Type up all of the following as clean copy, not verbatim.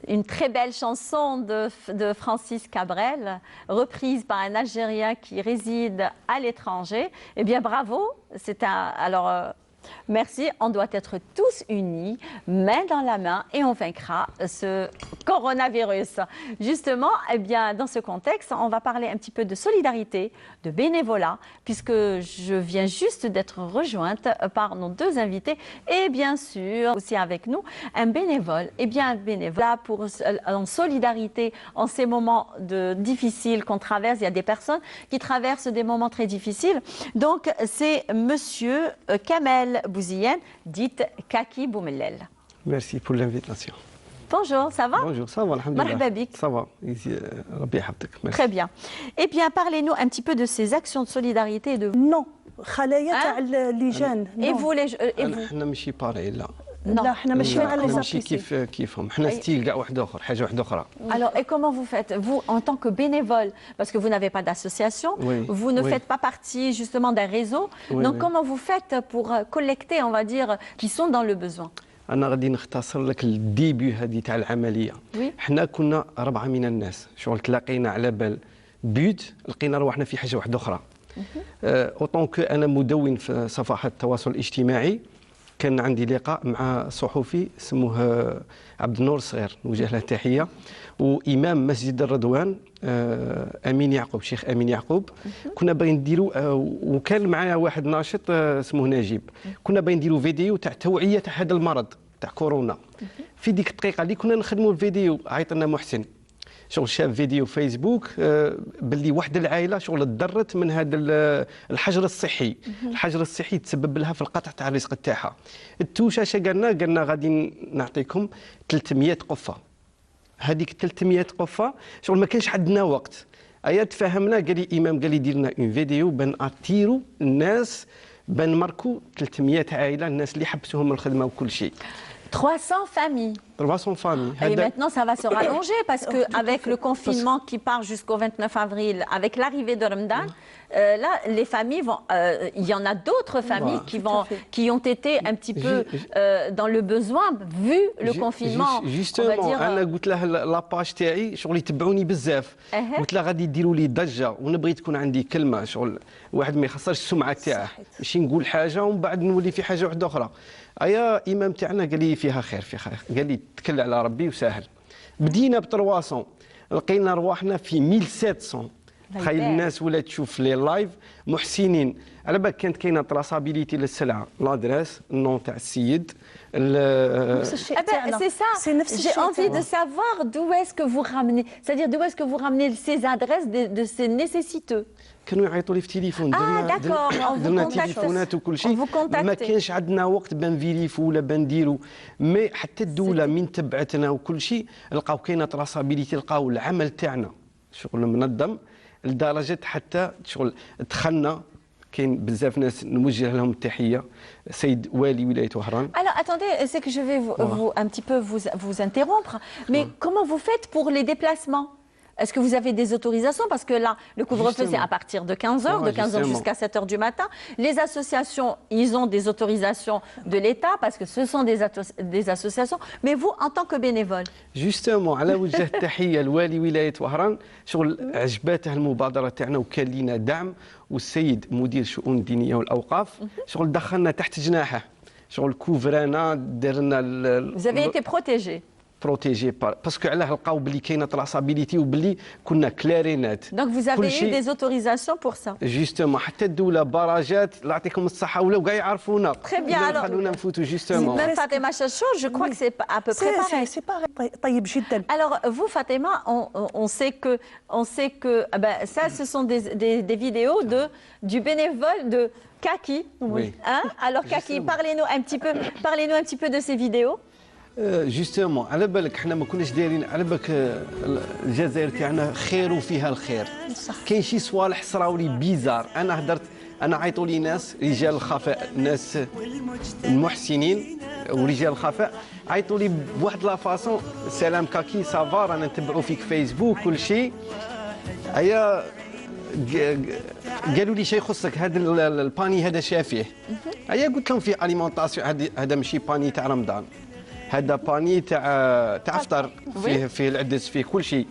une très belle chanson de Francis Cabrel, reprise par un Algérien qui réside à l'étranger. Eh bien, bravo. Merci, on doit être tous unis, main dans la main, et on vaincra ce coronavirus. Justement, eh bien, dans ce contexte, on va parler un petit peu de solidarité, de bénévolat, puisque je viens juste d'être rejointe par nos deux invités, et bien sûr, aussi avec nous, un bénévole. Eh bien, un bénévole là en solidarité, en ces moments difficiles qu'on traverse. Il y a des personnes qui traversent des moments très difficiles. Donc, c'est Monsieur Kamel Bouziane, dite Kaki Boumellel. Merci pour l'invitation. Bonjour, ça va? Bonjour, ça va, alhamdoulilah. Marhaba bik. Ça va, Rabbi yahfadek. Merci. Très bien. Eh bien, parlez-nous un petit peu de ces actions de solidarité et de... Non, خلايا تاع اللجان. Et vous, et vous? احنا ماشي باري لا. لا احنا ماشي مع لي ماشي كيفهم، حنا ستيل كاع واحد اخر، حاجه واحده اخرى. Alors, et comment vous faites, vous, en tant que bénévole, parce que vous n'avez pas d'association, oui, vous ne oui. faites pas partie justement d'un réseau, oui, donc oui. comment vous faites pour collecter, on va dire, qui sont dans le besoin? انا غادي نختصر لك الديبي هذه تاع العمليه. Oui. حنا كنا 4 من الناس، شغل تلاقينا على بال بيوت، لقينا رواحنا في حاجه واحده اخرى. اوطون كو انا مدون في صفحات التواصل الاجتماعي، كان عندي لقاء مع صحفي اسمه عبد النور الصغير، نوجه له تحيه، وامام مسجد الرضوان امين يعقوب، شيخ امين يعقوب. كنا باغيين نديروا، وكان معايا واحد ناشط اسمه نجيب، كنا باغيين نديروا فيديو تاع توعيه تاع هذا المرض تاع كورونا. في ديك الدقيقه اللي كنا نخدموا الفيديو عيط لنا محسن، شغل شاف فيديو فيسبوك باللي واحد العائله شغل تضرت من هذا الحجر الصحي. الحجر الصحي تسبب لها في القطع تاع الرزق تاعها. التوشه اش قالنا غادي نعطيكم 300 قفه. هذيك 300 قفه شغل ما كانش عندنا وقت. ايا تفاهمنا، قال لي امام، قال لي دير لنا اون فيديو بان اتيرو الناس، بان ماركو 300 عائله، الناس اللي حبسوهم من الخدمه وكل شيء. 300 familles. 300 familles. Et maintenant, ça va se rallonger parce qu'avec le confinement qui part jusqu'au 29 avril, avec l'arrivée de Ramadan, là, les familles vont. Il y en a d'autres familles qui ont été un petit peu dans le besoin, vu le confinement. Justement, أنا قلت له لاباج تاعي شغل يتبعوني بزاف، قلت له غادي يديروا لي ضجة، وأنا بغيت تكون عندي كلمة، شغل واحد ما يخسرش السمعة تاعه، ماشي نقول حاجة ومن بعد نولي في حاجة واحدة أخرى. ايا امام تاعنا قال لي فيها خير، في خير، قال لي تكل على ربي وسهل. بدينا ب 300، لقينا رواحنا في 1700. تخيل الناس ولات تشوف لي لايف محسنين، على بالك كانت كاينه تراسابيليتي للسلعه، لادريس، النون تاع السيد. C'est ça. J'ai envie de savoir d'où est-ce que vous ramenez, c'est-à-dire d'où est-ce que vous ramenez ces adresses de ces nécessiteux. كانوا يعيطوا لي في التليفون، درنا تليفونات وكل شيء، ما كانش عندنا وقت بنفيريفو ولا بنديرو. مي حتى الدوله من تبعتنا وكل شيء لقاو كاينه تراسابيليتي، لقاو العمل تاعنا شغل منظم لدرجه حتى شغل دخلنا. كاين بزاف ناس نوجه لهم التحيه، سيد والي ولايه وهران. Alors attendez, c'est que je vais un petit peu vous interrompre, mais comment vous faites pour les déplacements? Est-ce que vous avez des autorisations? Parce que là, le couvre-feu, c'est à partir de 15h, de 15h jusqu'à 7h du matin. Les associations, ils ont des autorisations de l'État, parce que ce sont des associations. Mais vous, en tant que bénévole? Justement, على وجه التحية لوالي ولاية وهران، شغل عجباته المبادرة تاعنا وكان لنا دعم، والسيد مدير الشؤون الدينية والأوقاف شغل دخلنا تحت جناحه، شغل كوفرانا، درنا. Vous avez été protégé. بروتيجي باسكو علاه لقاو بلي كاينه تراسابيليتي وبلي كنا كلارينات. Donc vous avez eu des autorisations pour ça. جوستومون حتى الدوله براجات، الله يعطيكم الصحه، ولاو كاع يعرفونا. Très bien, alors. خلونا نفوتوا جوستومون. Même Fatima Chacho, je crois que c'est à peu près pareil. C'est pareil. طيب جدا. Alors vous, Fatima, on sait que ça, ce sont des vidéos du bénévole de Kaki. Oui. Hein? Alors Kaki, parlez-nous un petit peu de ces vidéos. جوستومون على بالك حنا ما كناش دايرين، على بالك الجزائر تاعنا خير وفيها الخير. كاين شي صوالح صراو لي بيزار، انا هدرت، انا عيطوا لي ناس رجال الخفاء، ناس المحسنين ورجال الخفاء، عيطوا لي بواحد لا فاصون، سلام كاكي سافار، انا نتبعوا فيك فيسبوك كل شيء. ايا قالوا لي شي يخصك هذا الباني هذا شافيه. ايا قلت لهم في اليمونطاسيون، هذا ماشي باني تاع رمضان. هذا باني تاع فطر فيه العدس فيه كل شيء.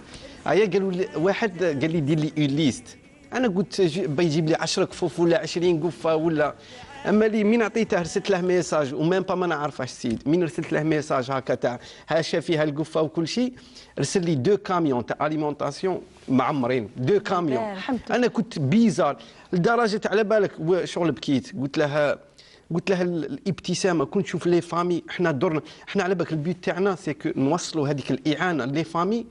هيا قالوا لي واحد قال لي دير لي اون ليست. انا قلت بيجيب لي 10 كفوف ولا 20 قفه ولا. اما لي من عطيته رسلت له ميساج وميم با ما نعرفهاش السيد. من رسلت له ميساج هكا تاع هاشا فيها القفه وكل شيء، رسل لي 2 كاميون تاع اليمونطاسيون معمرين 2 كاميون. انا كنت بيزار لدرجه على بالك شغل بكيت. قلت لها الابتسامه. كنت نشوف لي فامي احنا دورنا احنا على بالك البيوت تاعنا سي نوصلوا هذيك الاعانه لي فامي.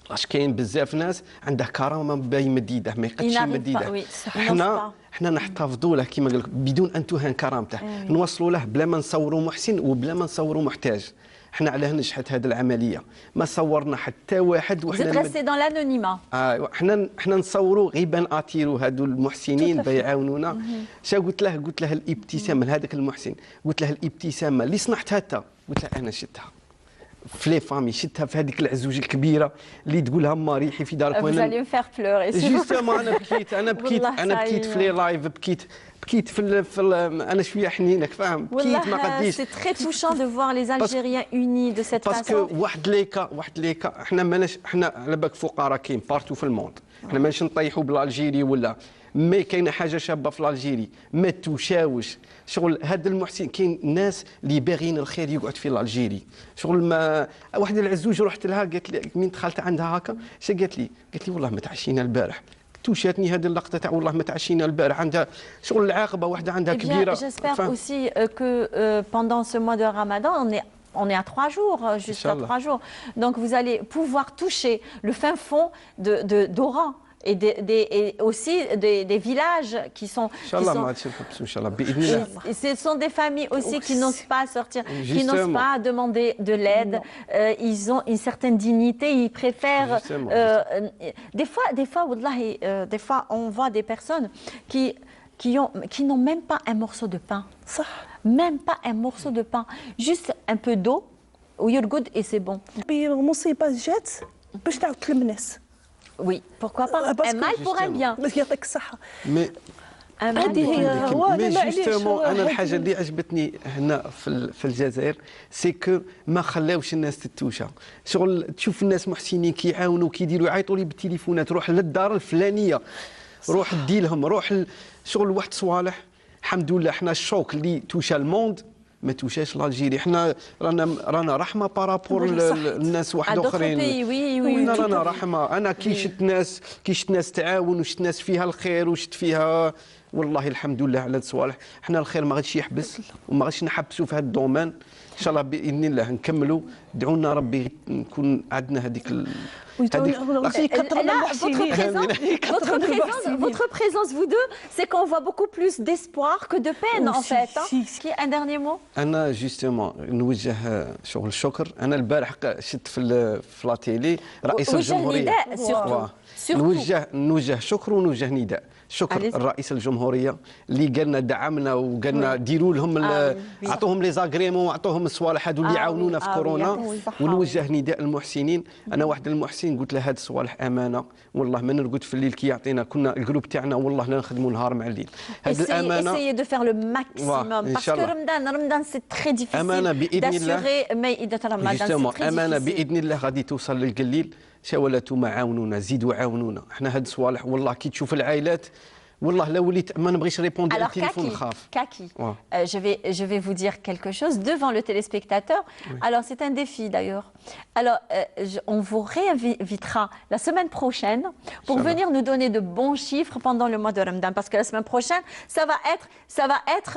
واش كاين بزاف ناس عنده كرامه باي مد يده ما يقدش يمد يده. احنا نحتفظوا له كما قال لك بدون ان تهان كرامته. نوصلوا له بلا ما نصوروا محسن وبلا ما نصوروا محتاج. احنا علاه نجحت هذه العمليه ما صورنا حتى واحد وحنا ريستي دون لانونيما. احنا نصوروا غير بان اتيرو هذو المحسنين بيعاونونا. شا قلت له الابتسامه لهذاك المحسن. قلت له الابتسامه اللي صنعتها انت. قلت له انا شدتها في لي فامي، شدتها في هذيك العزوج الكبيره اللي تقولها ما ريحي في دارك. وانا vous allez me faire pleurer. جوستومون انا بكيت في لي لايف. بكيت في انا شويه حنينك فاهم. بكيت ما قديش. C'est très touchant de voir les Algériens unis de cette façon. باسكو واحد ليكا احنا ماناش احنا على بالك فقراء كاين بارتو في الموند. احنا ماناش نطيحوا بالالجيري ولا مي كاينه حاجه شابه في الجيري ما توشاوش. شغل هذا المحسن كاين ناس اللي باغيين الخير يقعد في الجيري. شغل ما واحده العزوج رحت لها قالت لي من دخلت عندها هكا اش قالت لي والله ما تعشينا البارح. توشاتني هذه اللقطه تاع والله ما تعشينا البارح. عندها شغل العاقبه واحده عندها كبيره. J'espère aussi que pendant ce mois de Ramadan on est à 3 jours, juste à 3 jours. Donc vous allez pouvoir toucher le fin fond d'Oran. Et aussi des villages qui sont... Ce sont des familles aussi qui n'osent pas sortir, qui n'osent pas demander de l'aide. Ils ont une certaine dignité, ils préfèrent... Des fois, on voit des personnes qui n'ont même pas un morceau de pain. Même pas un morceau de pain. Juste un peu d'eau, ou يرقد et c'est bon. المصيبة جات باش تعاود تلم الناس. Oui, pourquoi pas. Un mal pour un bien. يعطيك الصحة. هذه هي جوستومون. انا الحاجه اللي عجبتني هنا في الجزائر سي كو ما خلاوش الناس تتوشى. شغل تشوف الناس محسنين كيعاونوا كيديروا يعيطوا لي بالتليفونات روح للدار الفلانيه روح دي لهم روح شغل واحد صوالح. الحمد لله احنا الشوك اللي توشى الموند ما توشاش الجيري. احنا رانا رحمه بارابور الناس واحد اخرين. وي رانا رحمه. انا كي شفت ناس تعاون وشفت ناس فيها الخير وشفت فيها والله الحمد لله على الصوالح. احنا الخير ما غاديش يحبس وما غاديش نحبسوا في هذا الدومين. ان شاء الله باذن الله نكملوا. دعونا ربي نكون عندنا هذيك votre présence, vous deux, c'est qu'on voit beaucoup plus d'espoir que de peine en fait. Qui un dernier mot? أنا جوستومون نوجه شغل الشكر. أنا البارح شفت في لا تيلي رئيس الجمهورية. نوجه شكر ونوجه نداء. شكر الرئيس الجمهوريه اللي قالنا دعمنا وقالنا ديروا لهم اعطوهم لي زاغريمون واعطوهم الصوالح هذو اللي عاونونا في كورونا. ونوجه نداء المحسنين. انا واحد المحسن قلت له هاد الصوالح امانه والله ما نرقد في الليل كي يعطينا. كنا الجروب تاعنا والله لا نخدموا نهار مع الليل. هاد الامانه essayez de faire le maximum parce que رمضان c'est très difficile. امانه باذن الله مائده رمضان. امانه باذن الله غادي توصل للقليل. شاولتوا عاونونا زيدوا عاونونا. احنا هاد الصوالح والله كي تشوف العائلات والله لا وليت ما نبغيش ريبوندر التليفون نخاف. Kaki, je vais vous dire quelque chose devant le téléspectateur. Oui. Alors c'est un défi d'ailleurs. Alors on vous réinvitera la semaine prochaine pour venir nous donner de bons chiffres pendant le mois de Ramadan parce que la semaine prochaine ça va être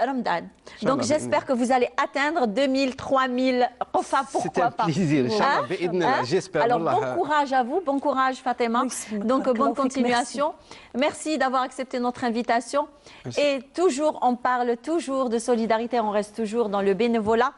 Ramadan. Donc j'espère que vous allez atteindre 2000, 3000 قفا pourquoi pas. C'est un plaisir. Inch'Allah باذن الله. J'espère. Alors bon courage à vous, bon courage Fatima. Donc bonne continuation. Merci d'avoir accepté notre invitation. Merci. Et toujours, on parle toujours de solidarité, on reste toujours dans le bénévolat.